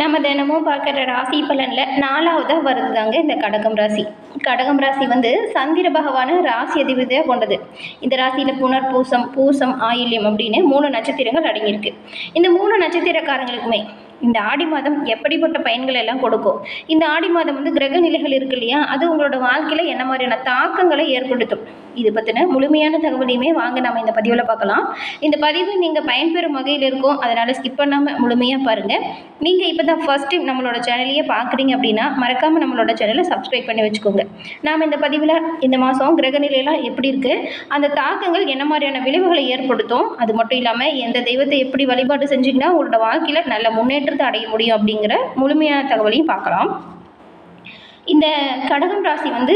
நம்ம தினமும் பார்க்குற ராசி பலனில் 4வதாக வருதுதாங்க இந்த கடகம் ராசி. கடகம் ராசி வந்து சந்திர பகவான ராசி அதிபதியாக கொண்டது. இந்த ராசியில் புனர்பூசம், பூசம், ஆயில்யம் அப்படின்னு 3 நட்சத்திரங்கள் அடங்கியிருக்கு. இந்த 3 நட்சத்திரக்காரங்களுக்குமே இந்த ஆடி மாதம் எப்படிப்பட்ட பயன்கள் எல்லாம் கொடுக்கும், இந்த ஆடி மாதம் வந்து கிரக நிலைகள் இருக்கு இல்லையா, அது உங்களோட வாழ்க்கையில் என்ன மாதிரியான தாக்கங்களை ஏற்படுத்தும், இது பற்றின முழுமையான தகவலையுமே வாங்க நம்ம இந்த பதிவில் பார்க்கலாம். இந்த பதிவு நீங்கள் பயன்பெறும் வகையில் இருக்கும், அதனால் ஸ்கிப் பண்ணாமல் முழுமையாக பாருங்கள். நீங்கள் இப்போ தான் ஃபர்ஸ்ட் டைம் நம்மளோட சேனலையே பார்க்குறீங்க அப்படின்னா மறக்காமல் நம்மளோட சேனலை சப்ஸ்கிரைப் பண்ணி வச்சுக்கோங்க. நாம் இந்த பதிவில் இந்த மாதம் கிரக நிலையெல்லாம் எப்படி இருக்குது, அந்த தாக்கங்கள் என்ன மாதிரியான விளைவுகளை ஏற்படுத்தும், அது மட்டும் இல்லாமல் எந்த தெய்வத்தை எப்படி வழிபாடு செஞ்சிங்கன்னா உங்களோட வாழ்க்கையில் நல்ல முன்னேற்றத்தை அடைய முடியும் அப்படிங்கிற முழுமையான தகவலையும் பார்க்கலாம். இந்த கடகம் ராசி வந்து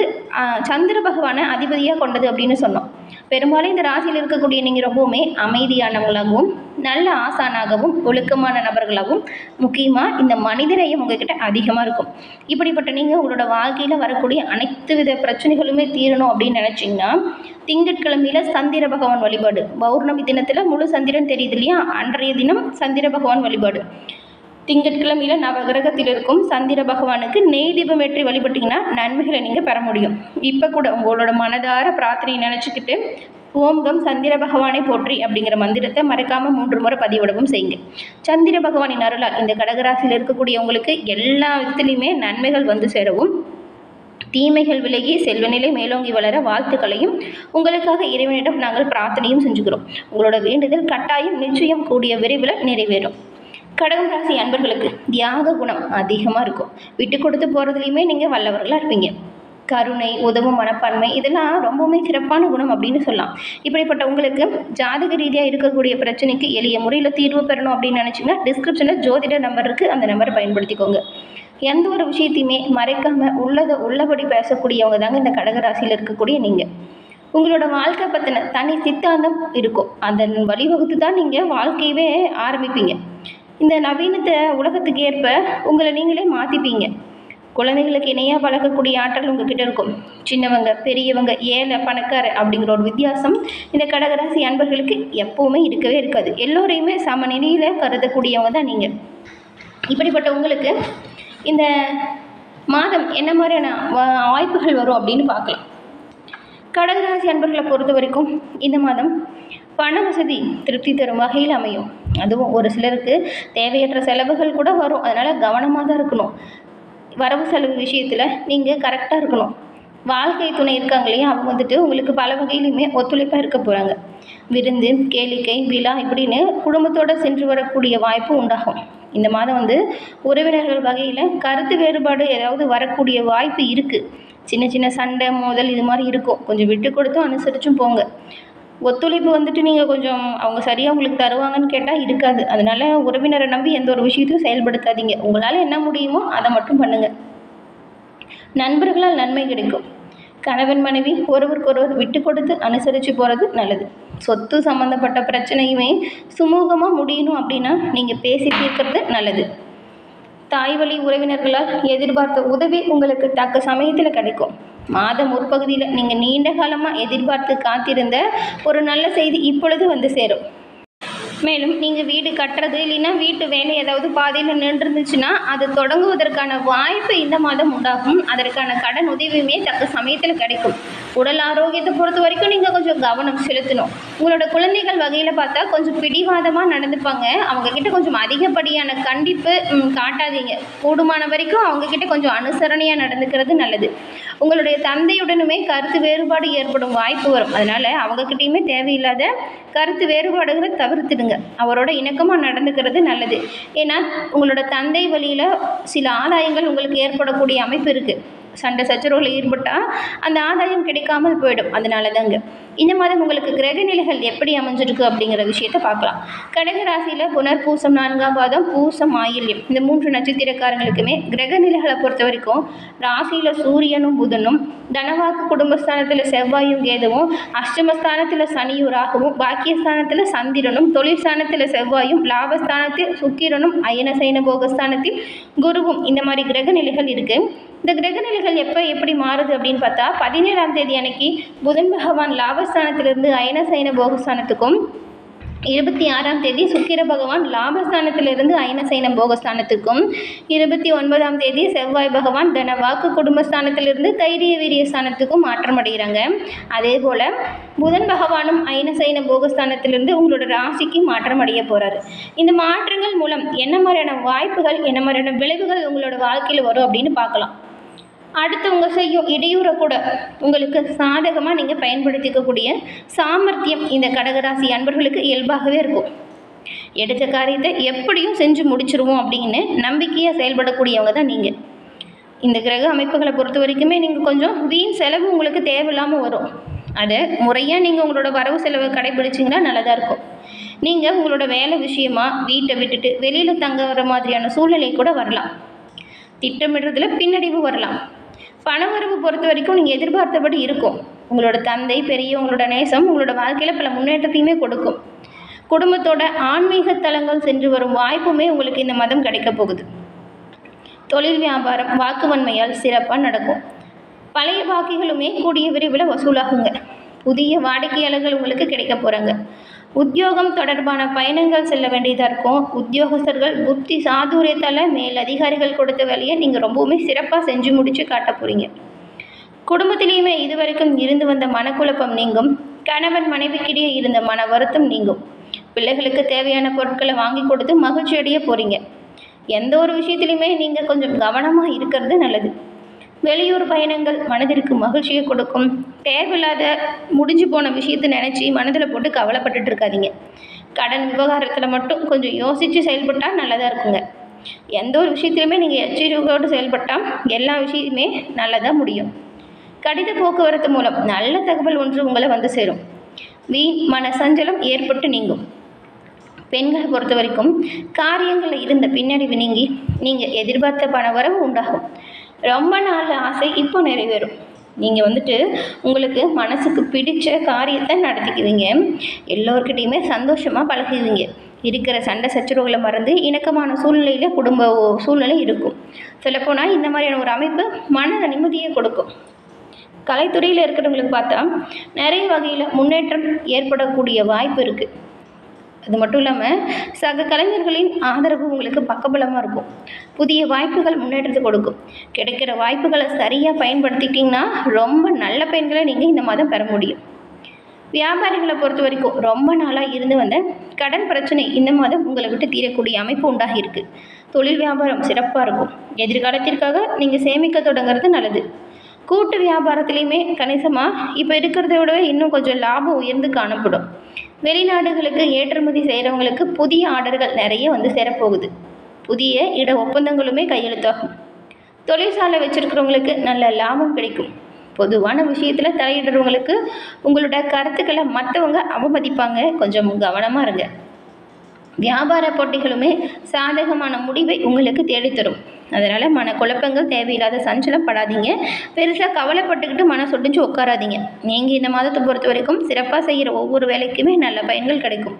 சந்திர பகவானை அதிபதியாக கொண்டது அப்படின்னு சொன்னோம். பெரும்பாலும் இந்த ராசியில் இருக்கக்கூடிய நீங்கள் ரொம்பவுமே அமைதியானவங்களாகவும், நல்ல ஆசானாகவும், ஒழுக்கமான நபர்களாகவும், முக்கியமாக இந்த மனிதநேயம் உங்ககிட்ட அதிகமாக இருக்கும். இப்படிப்பட்ட நீங்கள் உங்களோட வாழ்க்கையில் வரக்கூடிய அனைத்து வித பிரச்சனைகளுமே தீரணும் அப்படின்னு நினச்சிங்கன்னா திங்கட்கிழமையில் சந்திர பகவான் வழிபாடு, பௌர்ணமி தினத்தில் முழு சந்திரன் தெரியுது இல்லையா, அன்றைய தினம் சந்திர பகவான் வழிபாடு. திங்கட்கிழமையில் நவகிரகத்தில் இருக்கும் சந்திர பகவானுக்கு நெய் தீபம் ஏற்றி வழிபட்டிங்கன்னா நன்மைகளை நீங்கள் பெற முடியும். இப்போ கூட உங்களோட மனதார பிரார்த்தனையை நினச்சிக்கிட்டு ஓம்கம் சந்திர பகவானை போற்றி அப்படிங்கிற மந்திரத்தை மறக்காமல் 3 முறை பதிவிடவும் செய்யுங்க. சந்திர பகவானின் அருளால் இந்த கடகராசியில் இருக்கக்கூடியவங்களுக்கு எல்லா விதத்துலையுமே நன்மைகள் வந்து சேரவும், தீமைகள் விலகி செல்வநிலை மேலோங்கி வளர வாழ்த்துக்களையும் உங்களுக்காக இறைவனிடம் நாங்கள் பிரார்த்தனையும் செஞ்சுக்கிறோம். உங்களோட வேண்டுதல் கட்டாயம் நிச்சயம் கூடிய விரைவில் நிறைவேறும். கடகம் ராசி அன்பர்களுக்கு தியாக குணம் அதிகமாக இருக்கும். விட்டு கொடுத்து போகிறதுலையுமே நீங்கள் வல்லவர்களாக இருப்பீங்க. கருணை, உதவும் மனப்பான்மை, இதெல்லாம் ரொம்பவுமே சிறப்பான குணம் அப்படின்னு சொல்லலாம். இப்படிப்பட்ட உங்களுக்கு ஜாதக ரீதியாக இருக்கக்கூடிய பிரச்சனைக்கு எளிய முறையில் தீர்வு பெறணும் அப்படின்னு நினச்சிங்கன்னா டிஸ்கிரிப்ஷனில் ஜோதிட நம்பர் இருக்குது, அந்த நம்பரை பயன்படுத்திக்கோங்க. எந்த ஒரு விஷயத்தையுமே மறைக்காமல் உள்ளபடி பேசக்கூடியவங்க தாங்க இந்த கடகராசியில் இருக்கக்கூடிய நீங்கள். உங்களோட வாழ்க்கை பற்றின தனி சித்தாந்தம் இருக்கும், அதன் வழிவகுத்து தான் நீங்கள் வாழ்க்கையவே ஆரம்பிப்பீங்க. இந்த நவீனத்தை உலகத்துக்கு ஏற்ப உங்களை நீங்களே மாற்றிப்பீங்க. குழந்தைகளுக்கு இணையாக பழகக்கூடிய ஆற்றல் உங்ககிட்ட இருக்கும். சின்னவங்க, பெரியவங்க, ஏழை, பணக்கார அப்படிங்கிற ஒரு வித்தியாசம் இந்த கடகராசி அன்பர்களுக்கு எப்போவுமே இருக்கவே இருக்காது. எல்லோரையுமே சமநிலையில் கருதக்கூடியவங்க தான் நீங்கள். இப்படிப்பட்ட உங்களுக்கு இந்த மாதம் என்ன மாதிரியான வாய்ப்புகள் வரும் அப்படின்னு பார்க்கலாம். கடகராசி அன்பர்களை பொறுத்த வரைக்கும் இந்த மாதம் பண வசதி திருப்தி தரும் வகையில் அமையும். அதுவும் ஒரு சிலருக்கு தேவையற்ற செலவுகள் கூட வரும், அதனால் கவனமாக தான் இருக்கணும். வரவு செலவு விஷயத்தில் நீங்கள் கரெக்டாக இருக்கணும். வாழ்க்கை துணை இருக்காங்க இல்லையா, அவங்க வந்துட்டு உங்களுக்கு பல வகையிலுமே ஒத்துழைப்பாக இருக்க போகிறாங்க. விருந்து, கேளிக்கை, விழா இப்படின்னு குடும்பத்தோடு சென்று வரக்கூடிய வாய்ப்பு உண்டாகும். இந்த மாதம் வந்து உறவினர்கள் வகையில் கருத்து வேறுபாடு ஏதாவது வரக்கூடிய வாய்ப்பு இருக்குது. சின்ன சின்ன சண்டை, மோதல் இது மாதிரி இருக்கும். கொஞ்சம் விட்டு கொடுத்தும் அனுசரிச்சும் போங்க. ஒத்துழைப்பு வந்துட்டு நீங்கள் கொஞ்சம் அவங்க சரியாக உங்களுக்கு தருவாங்கன்னு கேட்டால் இருக்காது. அதனால் உறவினரை நம்பி எந்த ஒரு விஷயத்தையும் செயல்படுத்தாதீங்க. உங்களால் என்ன முடியுமோ அதை மட்டும் பண்ணுங்கள். நண்பர்களால் நன்மை கிடைக்கும். கணவன் மனைவி ஒருவருக்கொருவர் விட்டு கொடுத்து அனுசரித்து போகிறது நல்லது. சொத்து சம்மந்தப்பட்ட பிரச்சனையுமே சுமூகமாக முடியணும் அப்படின்னா நீங்கள் பேசி தீர்க்கிறது நல்லது. தாய் வழி உறவினர்களால் எதிர்பார்த்த உதவி உங்களுக்கு தக்க சமயத்தில் கிடைக்கும். மாதம் முற்பகுதியில் நீங்கள் நீண்ட காலமாக எதிர்பார்த்து காத்திருந்த ஒரு நல்ல செய்தி இப்பொழுது வந்து சேரும். மேலும் நீங்கள் வீடு கட்டுறது இல்லைன்னா வீட்டு வேலை ஏதாவது பாதையில் நின்றுருந்துச்சுன்னா அது தொடங்குவதற்கான வாய்ப்பு இந்த மாதம் உண்டாகும். அதற்கான கடன் உதவியுமே தக்க சமயத்தில் கிடைக்கும். உடல் ஆரோக்கியத்தை பொறுத்த வரைக்கும் நீங்கள் கொஞ்சம் கவனம் செலுத்தணும். உங்களோட குழந்தைகள் வகையில் பார்த்தா கொஞ்சம் பிடிவாதமாக நடந்துப்பாங்க. அவங்கக்கிட்ட கொஞ்சம் அதிகப்படியான கண்டிப்பு காட்டாதீங்க. கூடுமான வரைக்கும் அவங்கக்கிட்ட கொஞ்சம் அனுசரணையாக நடந்துக்கிறது நல்லது. உங்களுடைய தந்தையுடனுமே கருத்து வேறுபாடு ஏற்படும் வாய்ப்பு வரும். அதனால் அவங்கக்கிட்டையுமே தேவையில்லாத கருத்து வேறுபாடுகளை தவிர்த்துடுங்க. அவரோட இணக்கமாக நடந்துக்கிறது நல்லது. ஏன்னா உங்களோட தந்தை வழியில் சில ஆதாயங்கள் உங்களுக்கு ஏற்படக்கூடிய அமைப்பு இருக்குது. சண்டை சச்சரவுகள் ஏற்பட்டால் அந்த ஆதாயம் கிடைக்காமல் போயிடும். அதனால தாங்க இந்த மாதம் உங்களுக்கு கிரக நிலைகள் எப்படி அமைஞ்சிருக்கு அப்படிங்கிற விஷயத்தை பார்க்கலாம். கடக ராசியில் புனர்பூசம் 4ஆம் பாதம், பூசம், ஆயில்யம் இந்த 3 நட்சத்திரக்காரங்களுக்குமே கிரக நிலைகளை பொறுத்த வரைக்கும் ராசியில் சூரியனும் புதனும், தனவாக்கு குடும்பஸ்தானத்தில் செவ்வாயும் கேதுவும், அஷ்டமஸ்தானத்தில் சனியும் ராகுவும், பாக்கியஸ்தானத்தில் சந்திரனும், தொழில் ஸ்தானத்தில் செவ்வாயும், லாபஸ்தானத்தில் சுக்கிரனும், அயனசைன போகஸ்தானத்தில் குருவும் இந்த மாதிரி கிரக நிலைகள் இருக்குது. இந்த கிரக நிலைகள் எப்படி மாறுது அப்படின்னு பார்த்தா 17ஆம் தேதி அன்னைக்கு புதன் பகவான் லாபஸ்தானத்திலிருந்து அயனசைன போகஸ்தானத்துக்கும், 26ஆம் தேதி சுக்கிர பகவான் லாபஸ்தானத்திலிருந்து அயனசைனம் போகஸ்தானத்துக்கும், 29ஆம் தேதி செவ்வாய் பகவான் தன வாக்கு குடும்பஸ்தானத்திலிருந்து தைரிய வீரிய ஸ்தானத்துக்கும் மாற்றம் அடைகிறாங்க. அதே போல் புதன் பகவானும் அயனசைன போகஸ்தானத்திலிருந்து உங்களோட ராசிக்கு மாற்றம் அடைய போகிறாரு. இந்த மாற்றங்கள் மூலம் என்ன மாதிரியான வாய்ப்புகள், என்ன மாதிரியான விளைவுகள் உங்களோட வாழ்க்கையில் வரும் அப்படின்னு பார்க்கலாம். அடுத்தவங்க செய்யும் இடையூறை கூட உங்களுக்கு சாதகமாக நீங்கள் பயன்படுத்திக்கக்கூடிய சாமர்த்தியம் இந்த கடகராசி அன்பர்களுக்கு இயல்பாகவே இருக்கும். எடுத்த காரியத்தை எப்படியும் செஞ்சு முடிச்சிருவோம் அப்படின்னு நம்பிக்கையாக செயல்படக்கூடியவங்க தான் நீங்கள். இந்த கிரக அமைப்புகளை பொறுத்த வரைக்குமே நீங்கள் கொஞ்சம் வீண் செலவு உங்களுக்கு தேவையில்லாமல் வரும். அதை முறையாக நீங்கள் உங்களோட வரவு செலவை கடைபிடிச்சிங்கன்னா நல்லதாக இருக்கும். நீங்கள் உங்களோட வேலை விஷயமா வீட்டை விட்டுட்டு வெளியில் தங்க வர மாதிரியான சூழ்நிலை கூட வரலாம். திட்டமிடுறதுல பின்னடைவு வரலாம். பணவரவு பொறுத்த வரைக்கும் நீங்கள் எதிர்பார்த்தபடி இருக்கும். உங்களோட தந்தை பெரியவங்களோட நேசம் உங்களோட வாழ்க்கையில் பல முன்னேற்றத்தையுமே கொடுக்கும். குடும்பத்தோட ஆன்மீக தலங்கள் சென்று வரும் வாய்ப்புமே உங்களுக்கு இந்த மாதம் கிடைக்க போகுது. தொழில் வியாபாரம் வாக்குவன்மையால் சிறப்பாக நடக்கும். பழைய பாக்கிகளுமே கூடிய விரைவில் வசூலாகுங்க. புதிய வாடிக்கையாளர்கள் உங்களுக்கு கிடைக்க போகிறாங்க. உத்தியோகம் தொடர்பான பயணங்கள் செல்ல வேண்டியதாக இருக்கும். உத்தியோகஸ்தர்கள் புத்தி சாதுரியத்தால் மேல் அதிகாரிகள் கொடுத்த வேலையை நீங்கள் ரொம்பவுமே சிறப்பாக செஞ்சு முடித்து காட்ட போகிறீங்க. குடும்பத்திலையுமே இதுவரைக்கும் இருந்து வந்த மனக்குழப்பம் நீங்கும். கணவன் மனைவிக்கிடையே இருந்த மன வருத்தம் நீங்கும். பிள்ளைகளுக்கு தேவையான பொருட்களை வாங்கி கொடுத்து மகிழ்ச்சி அடைய போகிறீங்க. எந்த ஒரு விஷயத்துலையுமே நீங்கள் கொஞ்சம் கவனமாக இருக்கிறது நல்லது. வெளியூர் பயணங்கள் மனதிற்கு மகிழ்ச்சியை கொடுக்கும். தேவையில்லாத முடிஞ்சு போன விஷயத்தை நினச்சி மனதில் போட்டு கவலைப்பட்டுட்டு இருக்காதீங்க. கடன் விவகாரத்தில் மட்டும் கொஞ்சம் யோசித்து செயல்பட்டால் நல்லதாக இருக்குங்க. எந்த ஒரு விஷயத்துலையுமே நீங்கள் எச்சரிக்கையோடு செயல்பட்டால் எல்லா விஷயமுமே நல்லதாக முடியும். கடித போக்குவரத்து மூலம் நல்ல தகவல் ஒன்று உங்களை வந்து சேரும். வீண் மன சஞ்சலம் ஏற்பட்டு நீங்கும். பெண்களை பொறுத்த வரைக்கும் காரியங்களில் இருந்த பின்னடைவு நீங்கி நீங்கள் எதிர்பார்த்த பண வரவு உண்டாகும். ரொம்ப நாள் ஆசை இப்போ நிறைவேறும். நீங்கள் உங்களுக்கு மனசுக்கு பிடிச்ச காரியத்தை நடத்திக்குவீங்க. எல்லோருக்கிட்டையுமே சந்தோஷமாக பழகுவீங்க. இருக்கிற சண்டை சச்சரவுகளை மறந்து இணக்கமான சூழ்நிலையில் குடும்ப சூழ்நிலை இருக்கும். சொல்லப்போனால் இந்த மாதிரியான ஒரு அமைப்பு மன நிம்மதியை கொடுக்கும். கலைத்துறையில் இருக்கிறவங்களுக்கு பார்த்தா நிறைய வகையில் முன்னேற்றம் ஏற்படக்கூடிய வாய்ப்பு இருக்குது. அது மட்டும் இல்லாமல் சக கலைஞர்களின் ஆதரவு உங்களுக்கு பக்கபலமாக இருக்கும். புதிய வாய்ப்புகள் முன்னேற்றத்தை கொடுக்கும். கிடைக்கிற வாய்ப்புகளை சரியாக பயன்படுத்திட்டிங்கன்னா ரொம்ப நல்ல பயன்களை நீங்கள் இந்த மாதம் பெற முடியும். வியாபாரிகளை பொறுத்த வரைக்கும் ரொம்ப நாளாக இருந்து வந்த கடன் பிரச்சனை இந்த மாதம் உங்களை விட்டு தீரக்கூடிய அமைப்பு உண்டாகி இருக்குது. தொழில் வியாபாரம் சிறப்பாக இருக்கும். எதிர்காலத்திற்காக நீங்கள் சேமிக்க தொடங்குறது நல்லது. கூட்டு வியாபாரத்துலேயுமே கணிசமாக இப்போ இருக்கிறத விடவே இன்னும் கொஞ்சம் லாபம் உயர்ந்து காணப்படும். வெளிநாடுகளுக்கு ஏற்றுமதி செய்கிறவங்களுக்கு புதிய ஆர்டர்கள் நிறைய வந்து சேரப்போகுது. புதிய இட ஒப்பந்தங்களுமே கையெழுத்தாகும். தொழிற்சாலை வச்சுருக்கிறவங்களுக்கு நல்ல லாபம் கிடைக்கும். பொதுவான விஷயத்தில் தலையிடுறவங்களுக்கு உங்களோட கருத்துக்களை மற்றவங்க அவமதிப்பாங்க. கொஞ்சம் கவனமாக இருங்க. வியாபார போட்டிகளுமே சாதகமான முடிவை உங்களுக்கு தேடித்தரும். அதனால் மனக்குழப்பங்கள் தேவையில்லாத சஞ்சலம் படாதீங்க. பெருசாக கவலைப்பட்டுக்கிட்டு மன சொடிஞ்சு உட்காராதீங்க. நீங்கள் இந்த மாதத்தை பொறுத்த வரைக்கும் சிறப்பாக செய்கிற ஒவ்வொரு வேலைக்குமே நல்ல பயன்கள் கிடைக்கும்.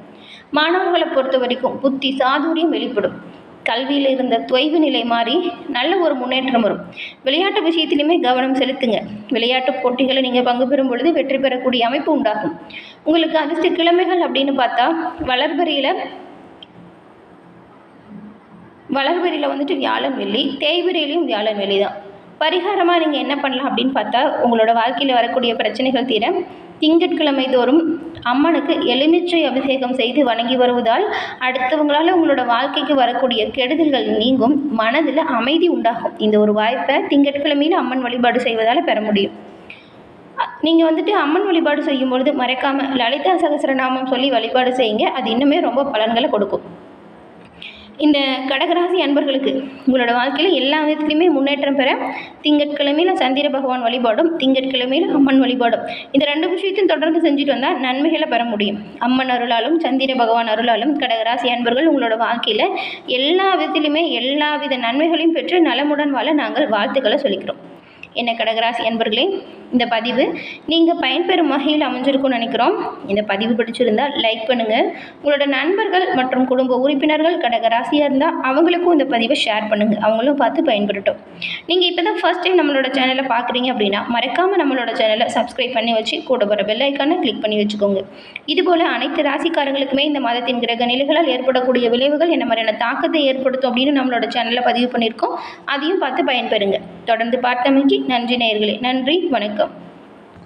மாணவர்களை பொறுத்த வரைக்கும் புத்தி சாதுரியம் வெளிப்படும். கல்வியில் இருந்த தொய்வு நிலை மாறி நல்ல ஒரு முன்னேற்றம் வரும். விளையாட்டு விஷயத்திலுமே கவனம் செலுத்துங்க. விளையாட்டு போட்டிகளை நீங்கள் பங்கு பெறும் பொழுது வெற்றி பெறக்கூடிய அமைப்பு உண்டாகும். உங்களுக்கு அதிர்ஷ்ட கிழமைகள் அப்படின்னு பார்த்தா வளர்பிறையில் வியாழன் வெள்ளி, தேய்பிறையிலையும் வியாழன் வெள்ளி தான். பரிகாரமாக நீங்கள் என்ன பண்ணலாம் அப்படின்னு பார்த்தா உங்களோட வாழ்க்கையில் வரக்கூடிய பிரச்சனைகள் தீர திங்கட்கிழமை தோறும் அம்மனுக்கு எலுமிச்சை அபிஷேகம் செய்து வணங்கி வருவதால் அடுத்தவங்களால் உங்களோட வாழ்க்கைக்கு வரக்கூடிய கெடுதல்கள் நீங்கும். மனதில் அமைதி உண்டாகும். இந்த ஒரு வாய்ப்பை திங்கட்கிழமையில் அம்மன் வழிபாடு செய்வதால் பெற முடியும். நீங்கள் அம்மன் வழிபாடு செய்யும் பொழுது மறக்காமல் லலிதா சகஸ்ரநாமம் சொல்லி வழிபாடு செய்யுங்க. அது இன்னுமே ரொம்ப பலன்களை கொடுக்கும். இந்த கடகராசி அன்பர்களுக்கு உங்களோட வாழ்க்கையில் எல்லா விதத்துலையுமே முன்னேற்றம் பெற திங்கட்கிழமையில் சந்திர பகவான் வழிபாடும் திங்கட்கிழமையில் அம்மன் வழிபாடும் இந்த 2 விஷயத்தையும் தொடர்ந்து செஞ்சுட்டு வந்தால் நன்மைகளை பெற முடியும். அம்மன் அருளாலும் சந்திர பகவான் அருளாலும் கடகராசி அன்பர்கள் உங்களோட வாழ்க்கையில் எல்லா விதத்துலையுமே எல்லா வித நன்மைகளையும் பெற்று நலமுடன் வாழ நாங்கள் வாழ்த்துக்களை சொல்லிக்கிறோம். என்ன கடகராசி அன்பர்களே, இந்த பதிவு நீங்கள் பயன்பெறும் வகையில் அமைஞ்சிருக்கும்னு நினைக்கிறோம். இந்த பதிவு பிடிச்சிருந்தால் லைக் பண்ணுங்கள். உங்களோட நண்பர்கள் மற்றும் குடும்ப உறுப்பினர்கள் கடகராசியாக இருந்தால் அவங்களுக்கும் இந்த பதிவை ஷேர் பண்ணுங்கள், அவங்களும் பார்த்து பயன்பெறட்டும். நீங்கள் இப்போ தான் ஃபர்ஸ்ட் டைம் நம்மளோட சேனலை பார்க்குறீங்க அப்படின்னா மறக்காமல் நம்மளோட சேனலை சப்ஸ்கிரைப் பண்ணி வச்சு கூட வர பெல் ஐக்கானை கிளிக் பண்ணி வச்சுக்கோங்க. இதுபோல் அனைத்து ராசிக்காரங்களுக்குமே இந்த மாதத்தின் கிரக நிலைகளால் ஏற்படக்கூடிய விளைவுகள் என்ன மாதிரியான தாக்கத்தை ஏற்படுத்தும் அப்படின்னு நம்மளோட சேனலில் பதிவு பண்ணியிருக்கோம். அதையும் பார்த்து பயன்பெறுங்க. தொடர்ந்து பார்த்தமைக்கு நன்றி நேயர்களே. நன்றி, வணக்கம்.